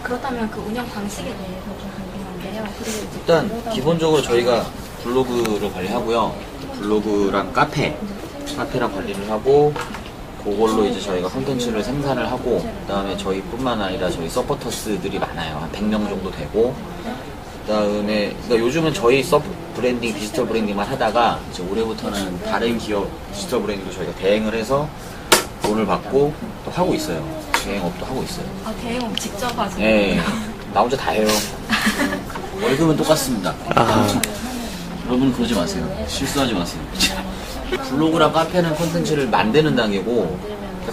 그렇다면 그 운영 방식에 대해서 좀 궁금한데요. 그리고 일단 기본적으로 저희가 블로그를 관리하고요. 블로그랑 카페랑 관리를 하고, 그걸로 이제 저희가 콘텐츠를 생산을 하고, 그 다음에 저희뿐만 아니라 저희 서포터스들이 많아요. 한 100명 정도 되고, 그 다음에 그러니까 요즘은 저희 브랜딩, 디지털 브랜딩만 하다가 이제 올해부터는 다른 기업 디지털 브랜딩도 저희가 대행을 해서 돈을 받고 또 하고 있어요. 대행업도 하고 있어요. 아, 대응 직접 하시는 네, 거예요? 나 혼자 다 해요. 월급은 똑같습니다. 여러분 그러지 마세요. 실수하지 마세요. 블로그랑 카페는 콘텐츠를 만드는 단계고,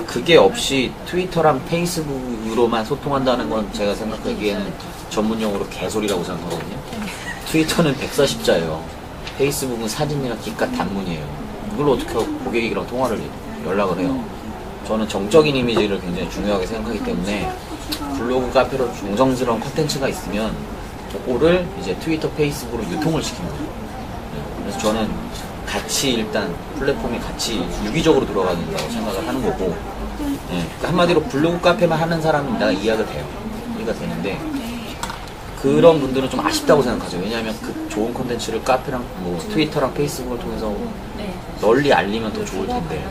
그게 없이 트위터랑 페이스북으로만 소통한다는 건 제가 생각하기에는 전문용어로 개소리라고 생각하거든요. 트위터는 140자예요. 페이스북은 사진이랑 기가 단문이에요. 이걸로 어떻게 고객이랑 연락을 해요. 저는 정적인 이미지를 굉장히 중요하게 생각하기 때문에 블로그, 카페로 정성스러운 콘텐츠가 있으면 그거를 이제 트위터, 페이스북으로 유통을 시키는 거예요. 그래서 저는 같이 일단 플랫폼이 같이 유기적으로 돌아가는다고 생각을 하는 거고, 그러니까 한마디로 블로그, 카페만 하는 사람은 내가 이해가 돼요. 이해가 되는데, 그런 분들은 좀 아쉽다고 생각하죠. 왜냐하면 그 좋은 콘텐츠를 카페랑 뭐 트위터랑 페이스북을 통해서 널리 알리면 더 좋을 텐데,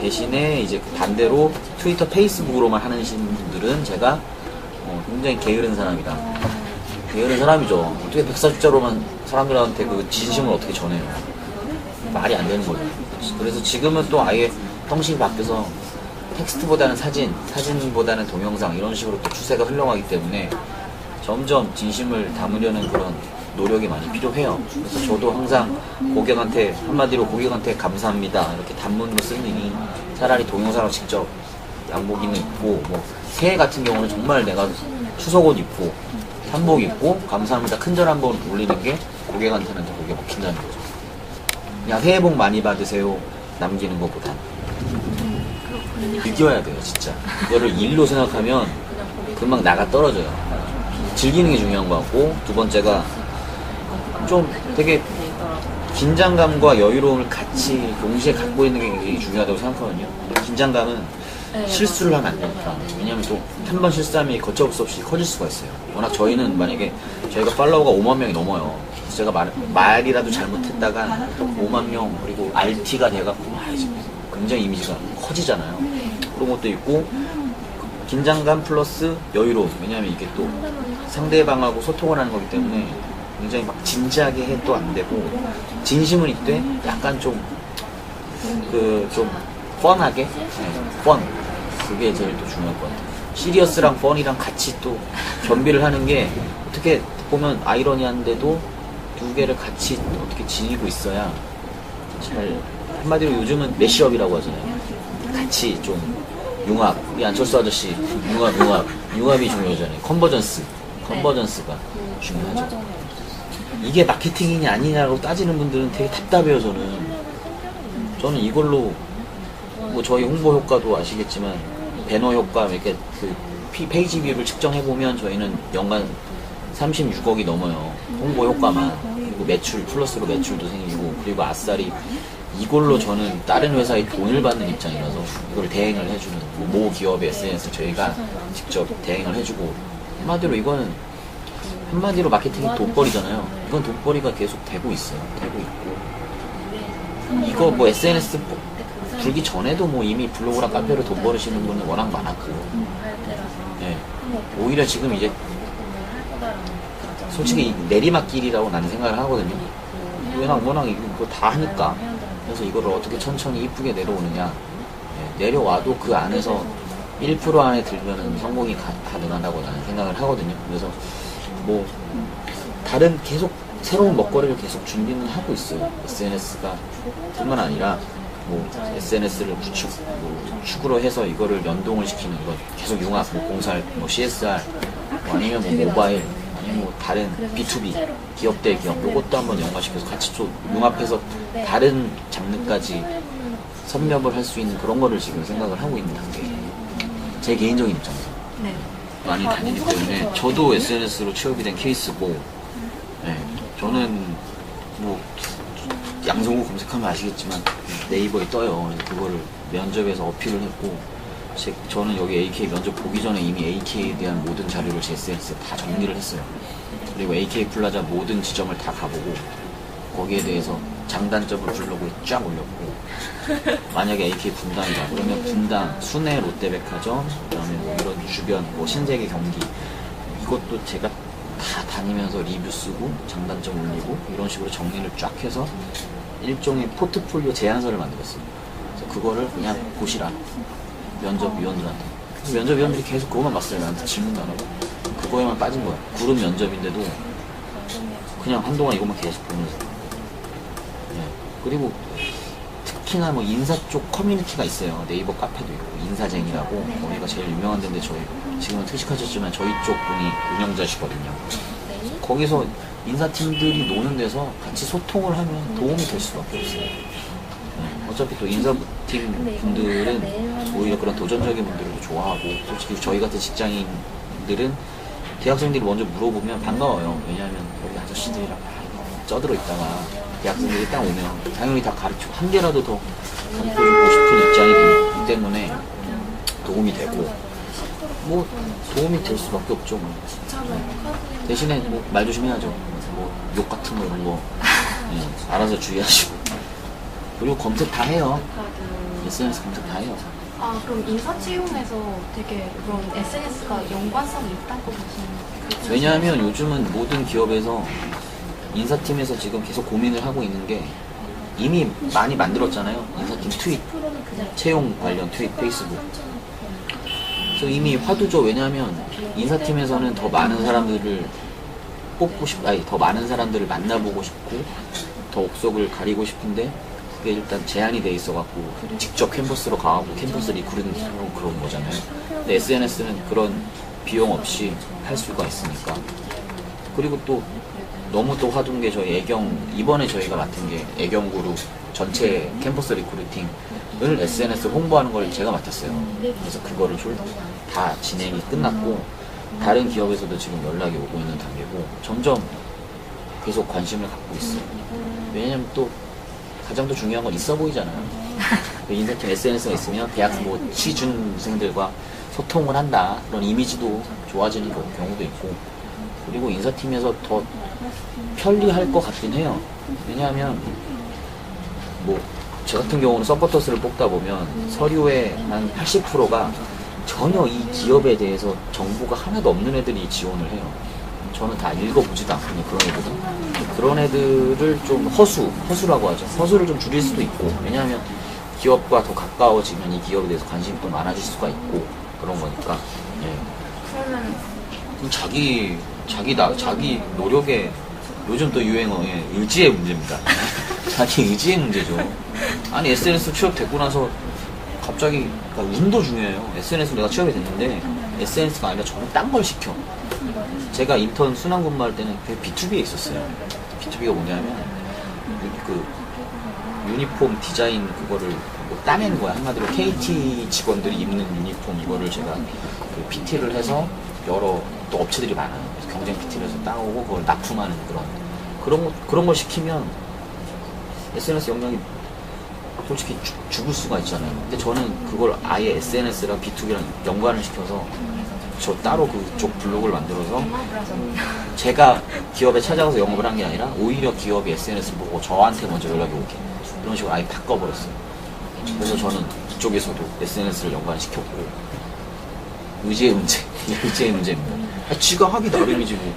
대신에 이제 반대로 트위터, 페이스북으로만 하는 분들은 제가 굉장히 게으른 사람이다. 게으른 사람이죠. 어떻게 140자로만 사람들한테 그 진심을 어떻게 전해요. 말이 안 되는 거죠. 그래서 지금은 또 아예 형식이 바뀌어서 텍스트보다는 사진보다는 동영상 이런 식으로 또 추세가 흘러가기 때문에 점점 진심을 담으려는 그런 노력이 많이 필요해요. 그래서 저도 항상 한마디로 고객한테 감사합니다 이렇게 단문으로 쓰느니 차라리 동영상을 직접 양복이는 입고, 뭐 새해 같은 경우는 정말 내가 추석옷 입고 한복 입고 감사합니다 큰절 한번 올리는 게 고객한테는 더 그게 먹힌다는 거죠. 그냥 새해 복 많이 받으세요 남기는 것보다 즐겨야 돼요. 진짜 이거를 일로 생각하면 금방 나가 떨어져요. 즐기는 게 중요한 것 같고, 두 번째가 좀 되게 긴장감과 여유로움을 같이 동시에 갖고 있는 게 되게 중요하다고 생각하거든요. 긴장감은 실수를 하면 안 되니까. 왜냐면 또 한 번 실수하면 걷잡을 수 없이 커질 수가 있어요. 워낙 저희는 만약에 저희가 팔로워가 5만 명이 넘어요. 그래서 제가 말이라도 잘못했다가 5만 명 그리고 RT가 돼갖고 굉장히 이미지가 커지잖아요. 그런 것도 있고, 긴장감 플러스 여유로움. 왜냐하면 이게 또 상대방하고 소통을 하는 거기 때문에 굉장히 막 진지하게 해도 안 되고, 진심은 있되 약간 좀 펀하게, 펀. 그게 제일 또 중요할 것 같아요. 시리어스랑 펀이랑 같이 또 겸비를 하는 게 어떻게 보면 아이러니한데도 두 개를 같이 어떻게 지니고 있어야 잘, 한마디로 요즘은 매시업이라고 하잖아요. 같이 좀 융합, 우리 안철수 아저씨 융합이 중요하잖아요. 컨버전스가 중요하죠. 이게 마케팅이냐 아니냐라고 따지는 분들은 되게 답답해요. 저는 이걸로 뭐 저희 홍보 효과도 아시겠지만 배너 효과 이렇게 그 페이지 뷰를 측정해 보면 저희는 연간 36억이 넘어요. 홍보 효과만. 그리고 매출 플러스로 매출도 생기고, 그리고 아싸리 이걸로 저는 다른 회사에 돈을 받는 입장이라서 이걸 대행을 해주는, 모 기업의 SNS 저희가 직접 대행을 해주고, 한마디로 마케팅이 돈벌이잖아요. 이건 돈벌이가 계속 되고 있어요. 되고 있고, 이거 뭐 SNS 불기 전에도 뭐 이미 블로그랑 카페로 돈 벌으시는 분은 워낙 많았고, 오히려 지금 이제 솔직히 내리막길이라고 나는 생각을 하거든요. 워낙 이거 다 하니까. 그래서 이거를 어떻게 천천히 이쁘게 내려오느냐. 내려와도 그 안에서 1% 안에 들면은 성공이 가능하다고 나는 생각을 하거든요. 그래서 뭐 다른 계속 새로운 먹거리를 계속 준비는 하고 있어요. SNS가 뿐만 아니라 뭐 SNS를 축으로 해서 이거를 연동을 시키는, 이거 계속 융합, 뭐 공살, 뭐 CSR, 뭐 아니면 뭐 모바일, 아니면 뭐 다른 B2B 기업 대 기업, 요것도 한번 연관시켜서 같이 좀 융합해서 다른 장르까지 섭렵을 할 수 있는 그런 거를 지금 생각을 하고 있는 단계예요. 제 개인적인 입장에서 많이 다니기 때문에 저도 SNS로 취업이 된 케이스고, 저는 뭐 양성우 검색하면 아시겠지만 네이버에 떠요. 그거를 면접에서 어필을 했고, 저는 여기 AK 면접 보기 전에 이미 AK에 대한 모든 자료를 제 SNS에 다 정리를 했어요. 그리고 AK 플라자 모든 지점을 다 가보고 거기에 대해서 장단점을 블로그에 쫙 올렸고 만약에 AK 분당이다 그러면 분당, 순회 롯데백화점 그다음에 뭐 이런 주변 뭐 신세계 경기 이것도 제가 다 다니면서 리뷰 쓰고 장단점 올리고 이런 식으로 정리를 쫙 해서 일종의 포트폴리오 제안서를 만들었어요. 그래서 그거를 그냥 보시라 면접위원들한테. 그래서 면접위원들이 계속 그것만 봤어요. 나한테 질문도 안 하고 그거에만 빠진 거야. 그룹 면접인데도 그냥 한동안 이것만 계속 보면서. 네. 그리고 특히나 뭐 인사 쪽 커뮤니티가 있어요. 네이버 카페도 있고 인사쟁이라고 거기가 제일 유명한 데인데 저희 지금은 퇴직하셨지만 저희 쪽 분이 운영자시거든요. 거기서 인사팀들이 노는 데서 같이 소통을 하면 도움이 될 수밖에 없어요. 네. 어차피 또 인사팀 분들은 오히려 그런 도전적인 분들을 좋아하고 솔직히 저희 같은 직장인들은 대학생들이 먼저 물어보면 반가워요. 왜냐하면 여기 아저씨들이랑 쩌들어 있다가 대학생들이 딱 오면 당연히 다 가르치고 한 개라도 더 가르쳐주고 싶은 입장이 되기 때문에 도움이 되고 뭐 도움이 될 수밖에 없죠. 뭐. 대신에 뭐 말 조심해야죠. 뭐 욕 같은 거 이런 거 네, 알아서 주의하시고 그리고 검색 다 해요. SNS 검색 다 해요. 아, 그럼 인사치용에서 되게 그런 SNS가 연관성이 있다고 보시는 거예요? 왜냐하면 요즘은 모든 기업에서 인사팀에서 지금 계속 고민을 하고 있는 게 이미 많이 만들었잖아요. 인사팀 트윗, 채용 관련 트윗, 페이스북. 그래서 이미 화두죠. 왜냐하면 인사팀에서는 더 많은 사람들을 뽑고 아니 더 많은 사람들을 만나보고 싶고 더 옥석을 가리고 싶은데 그게 일단 제한이 돼 있어갖고 직접 캠퍼스로 가고 캠퍼스 리크루팅으로 그런 거잖아요. 근데 SNS는 그런 비용 없이 할 수가 있으니까. 그리고 또 너무 또 화두인 게 저희 이번에 저희가 맡은 게 애경그룹 전체 캠퍼스 리크루팅을 SNS 홍보하는 걸 제가 맡았어요. 그래서 그거를 다 진행이 끝났고 다른 기업에서도 지금 연락이 오고 있는 단계고 점점 계속 관심을 갖고 있어요. 왜냐면 또 가장 더 중요한 건 있어 보이잖아요. 인사팀 SNS가 있으면 대학 뭐 취준생들과 소통을 한다 그런 이미지도 좋아지는 경우도 있고 그리고 인사팀에서 더 편리할 것 같긴 해요. 왜냐하면 뭐 저 같은 경우는 서포터스를 뽑다 보면 서류의 한 80%가 전혀 이 기업에 대해서 정보가 하나도 없는 애들이 지원을 해요. 저는 다 읽어보지도 않거든요. 그런 애들은. 그런 애들을 좀 허수라고 하죠. 허수를 좀 줄일 수도 있고 왜냐하면 기업과 더 가까워지면 이 기업에 대해서 관심이 또 많아질 수가 있고 그런 거니까. 예. 그러면 자기 노력에 요즘 또 유행어에 의지의 문제입니다. 자기 의지의 문제죠. 아니 SNS 취업됐고 나서 갑자기 그러니까 운도 중요해요. SNS로 내가 취업이 됐는데 SNS가 아니라 저는 딴 걸 시켜. 제가 인턴 순환 근무할 때는 B2B에 있었어요. B2B가 뭐냐면 그 유니폼 디자인 그거를 뭐 따내는 거야. 한마디로 KT 직원들이 입는 유니폼 이거를 제가 그 PT를 해서 여러 또 업체들이 많아요. 그래서 경쟁 PT를 해서 따오고 그걸 납품하는 그런 걸 시키면 SNS 역량이 솔직히 죽을 수가 있잖아요. 근데 저는 그걸 아예 SNS랑 B2B랑 연관을 시켜서 저 따로 그쪽 블로그를 만들어서 제가 기업에 찾아가서 영업을 한 게 아니라 오히려 기업이 SNS를 보고 저한테 먼저 연락이 오게 이런 식으로 아예 바꿔버렸어요. 그래서 저는 이쪽에서도 SNS를 연관시켰고 의지의 문제입니다. 지가 하기 나름이지 뭐.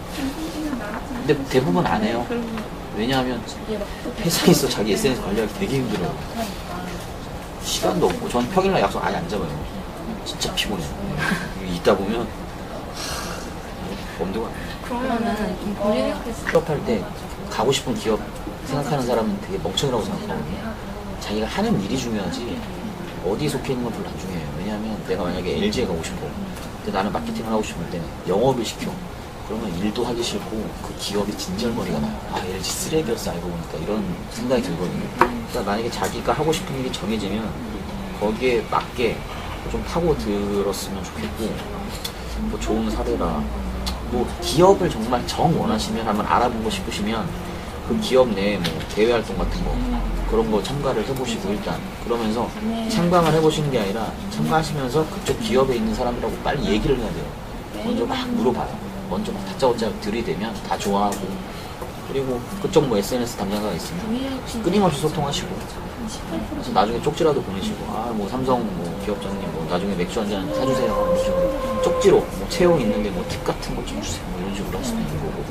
근데 대부분 안 해요. 왜냐하면 회사에서 자기 SNS 관리하기 되게 힘들어요. 시간도 없고 전 평일날 약속 아예 안 잡아요. 진짜 피곤해요. 있다 보면 엄두가 안 나요. 그러면은 본인이 취업할 때 가고 싶은 기업 생각하는 사람은 되게 멍청이라고 생각하거든요. 자기가 하는 일이 중요하지 어디에 속해 있는 건 별로 안 중요해요. 왜냐하면 내가 만약에 LG에 가고 싶어. 근데 나는 마케팅을 하고 싶을 때 영업을 시켜. 그러면 일도 하기 싫고 그 기업이 진절머리가 나요. 아 LG 쓰레기였어 알고 보니까 이런 생각이 들거든요. 그러니까 만약에 자기가 하고 싶은 일이 정해지면 거기에 맞게 좀 파고들었으면 좋겠고 뭐 좋은 사례라 뭐 기업을 정말 정 원하시면 한번 알아보고 싶으시면 그 기업 내에 뭐 대외 활동 같은 거 그런 거 참가를 해보시고 일단 그러면서 참가만 해보시는 게 아니라 참가하시면서 그쪽 기업에 있는 사람들하고 빨리 얘기를 해야 돼요. 먼저 막 물어봐요. 먼저 막 다짜고짜 들이대면 다 좋아하고 그리고 그쪽 뭐 SNS 담당자가 있으면 끊임없이 소통하시고 그래서 나중에 쪽지라도 보내시고 아 뭐 삼성 뭐 기업장님 뭐 나중에 맥주 한잔 사주세요 이런 식으로 쪽지로 뭐 채용 있는데 뭐 팁 같은 거 좀 주세요 뭐 이런 식으로 할 수도 있는 거고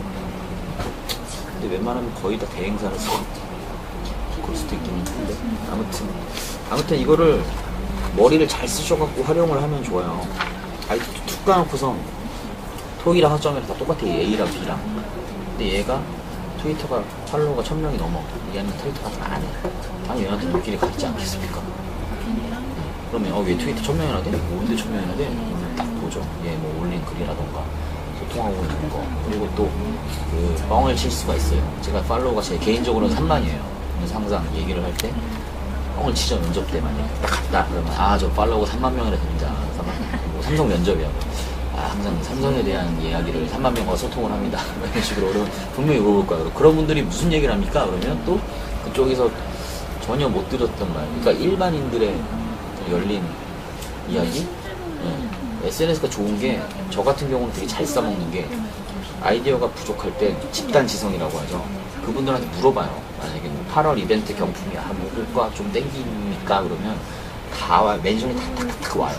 근데 웬만하면 거의 다 대행사라서 그럴 수도 있긴 한데 아무튼 이거를 머리를 잘 쓰셔갖고 활용을 하면 좋아요. 아이디 툭 까놓고선 톡이랑 학점이랑 다 똑같아. A랑 B랑. 근데 얘가 트위터가 팔로워가 1000명이 넘어. 얘는 트위터가 안 해. 아니 얘한테 물길이 같지 않겠습니까? 그러면 왜 트위터 1000명이나 돼? 뭔데 1000명이나 돼? 그러면 딱 보죠. 얘 뭐 올린 글이라던가 소통하고 있는 거. 그리고 또 그 뻥을 칠 수가 있어요. 제가 팔로워가 제 개인적으로는 3만이에요. 그래서 항상 얘기를 할 때 뻥을 치죠. 면접 때 만약에 딱 갔다 그러면 아 저 팔로워가 3만 명이나 됩니다. 3만 뭐 삼성 면접이야. 아, 항상 삼성에 대한 이야기를 3만 명과 소통을 합니다. 이런 식으로 그러면 분명히 물어볼 거예요. 그런 분들이 무슨 얘기를 합니까? 그러면 또 그쪽에서 전혀 못 들었던 말. 그러니까 일반인들의 열린 이야기? 네. SNS가 좋은 게 저 같은 경우는 되게 잘 써먹는 게 아이디어가 부족할 때 집단지성이라고 하죠. 그분들한테 물어봐요. 만약에 뭐 8월 이벤트 경품이야. 뭐 효과 좀 땡깁니까? 그러면 다 와요. 멘션이 다 탁탁탁 와요.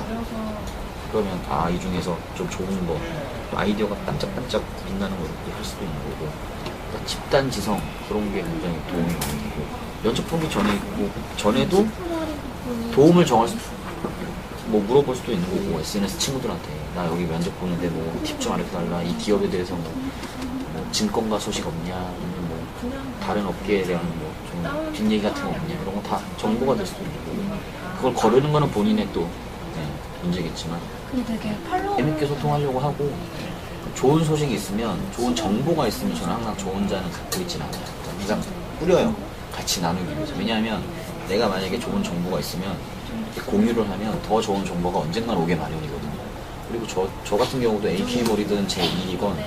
그러면 아 이 중에서 좀 좋은 거 아이디어가 반짝반짝 빛나는 거 이렇게 할 수도 있는 거고 그러니까 집단지성 그런 게 굉장히 도움이 많이 되고 면접 보기 전에 있고 전에도 도움을 정할 수 뭐 물어볼 수도 있는 거고 SNS 친구들한테 나 여기 면접 보는데 뭐 팁 좀 알려달라 이 기업에 대해서 뭐 증권가 소식 없냐 아니면 뭐 다른 업계에 대한 뭐 좀 뒷얘기 같은 거 없냐 이런 거 다 정보가 될 수도 있는 거고 그걸 거르는 거는 본인의 또 문제겠지만 되게 재밌게 소통하려고 하고 좋은 소식이 있으면 좋은 정보가 있으면 저는 항상 저 혼자는 갖고 있진 않아요. 항상 뿌려요. 같이 나누기 위해서. 왜냐하면 내가 만약에 좋은 정보가 있으면 공유를 하면 더 좋은 정보가 언젠간 오게 마련이거든요. 그리고 저 같은 경우도 AK몰이든 제 일이건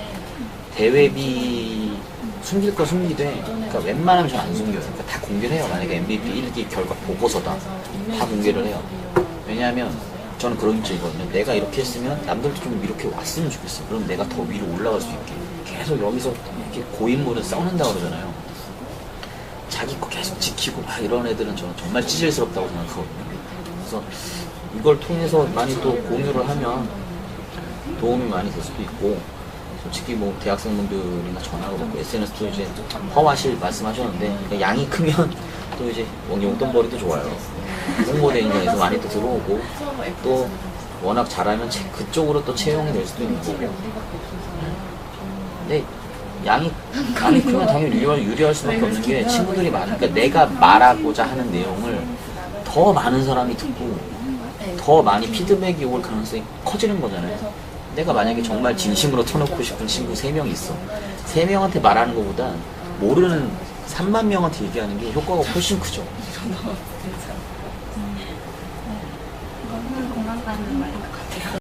대회비 숨길 거 숨기되 그러니까 웬만하면 전 안 숨겨요. 그러니까 다 공개를 해요. 만약에 MVP 1기 결과 보고서다 다 공개를 해요. 왜냐하면 저는 그런 입장이거든요. 내가 이렇게 했으면 남들도 좀 이렇게 왔으면 좋겠어. 그럼 내가 더 위로 올라갈 수 있게. 계속 여기서 이렇게 고인물은 싸우는다 그러잖아요. 자기 거 계속 지키고 막 이런 애들은 저는 정말 찌질스럽다고 생각하거든요. 그래서 이걸 통해서 많이 또 공유를 하면 도움이 많이 될 수도 있고 솔직히 뭐 대학생분들이나 전화가 받고 SNS도 이제 허와실 말씀하셨는데 그러니까 양이 크면 또 이제 용돈벌이도 좋아요. 홍보대행사에서 많이 또 들어오고 또 워낙 잘하면 그쪽으로 또 채용이 될 수도 있는 거고 근데 양이 크면 당연히 유리할 수밖에 없는 게 친구들이 많으니까 내가 말하고자 하는 내용을 더 많은 사람이 듣고 더 많이 피드백이 올 가능성이 커지는 거잖아요. 내가 만약에 정말 진심으로 터놓고 싶은 친구 3명 있어. 3명한테 말하는 것보다 모르는 3만 명한테 얘기하는 게 효과가 훨씬 크죠. 이거는 공감 가는 말인 것 같아요.